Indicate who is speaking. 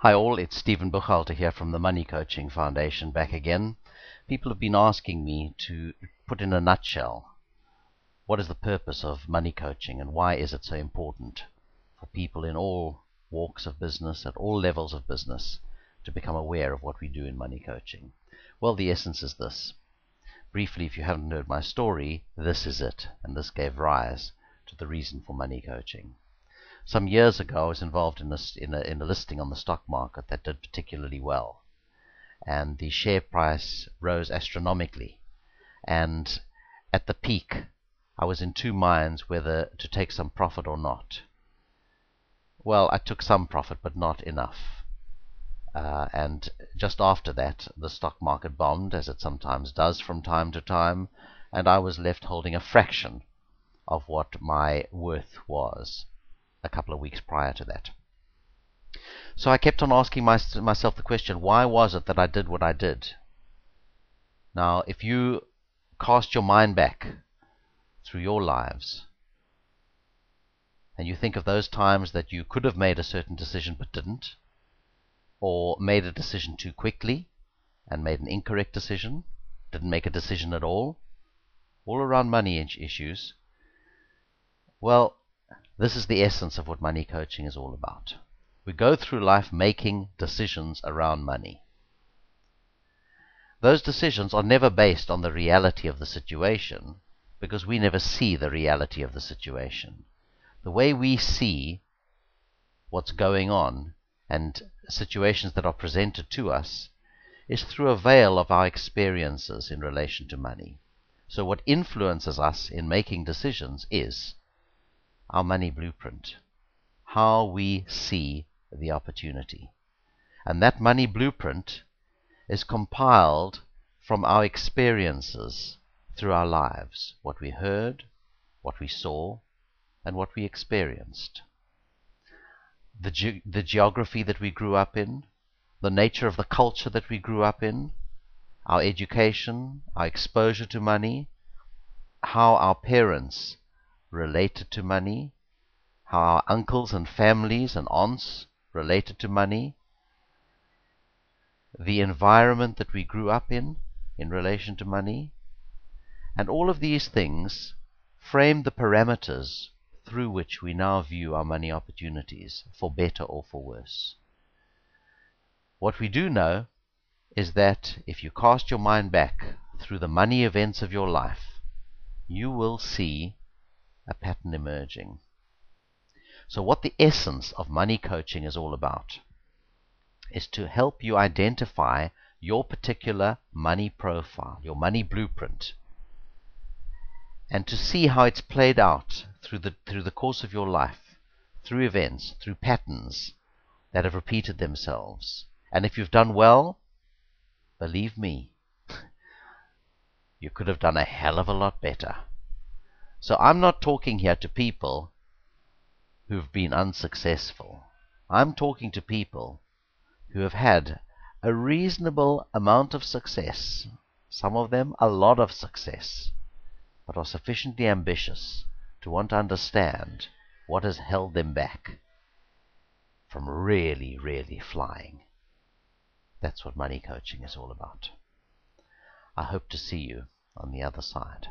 Speaker 1: Hi all, it's Stephen Buchalter here from the Money Coaching Foundation back again. People have been asking me to put in a nutshell what is the purpose of money coaching and why is it so important for people in all walks of business, at all levels of business, to become aware of what we do in money coaching. Well, the essence is this. Briefly, if you haven't heard my story, this is it, and this gave rise to the reason for money coaching. Some years ago, I was involved in a listing on the stock market that did particularly well, and the share price rose astronomically. And at the peak, I was in two minds whether to take some profit or not. Well, I took some profit, but not enough. And just after that, the stock market bombed, as it sometimes does from time to time, and I was left holding a fraction of what my worth was a couple of weeks prior to that. So I kept on asking myself the question, why was it that I did what I did? Now, if you cast your mind back through your lives, and you think of those times that you could have made a certain decision but didn't, or made a decision too quickly and made an incorrect decision, didn't make a decision at all around money issues, well, this is the essence of what money coaching is all about. We go through life making decisions around money. Those decisions are never based on the reality of the situation, because we never see the reality of the situation. The way we see what's going on and situations that are presented to us is through a veil of our experiences in relation to money. So what influences us in making decisions is our money blueprint, how we see the opportunity. And that money blueprint is compiled from our experiences through our lives, what we heard, what we saw, and what we experienced. The geography that we grew up in, the nature of the culture that we grew up in, our education, our exposure to money, how our parents related to money, how our uncles and families and aunts related to money, the environment that we grew up in relation to money, and all of these things frame the parameters through which we now view our money opportunities, for better or for worse. What we do know is that if you cast your mind back through the money events of your life, you will see a pattern emerging. So what the essence of money coaching is all about is to help you identify your particular money profile, your money blueprint, and to see how it's played out through the course of your life, through events, through patterns that have repeated themselves. And if you've done well, believe me, you could have done a hell of a lot better. So I'm not talking here to people who've been unsuccessful. I'm talking to people who have had a reasonable amount of success, some of them a lot of success, but are sufficiently ambitious to want to understand what has held them back from really, really flying. That's what money coaching is all about. I hope to see you on the other side.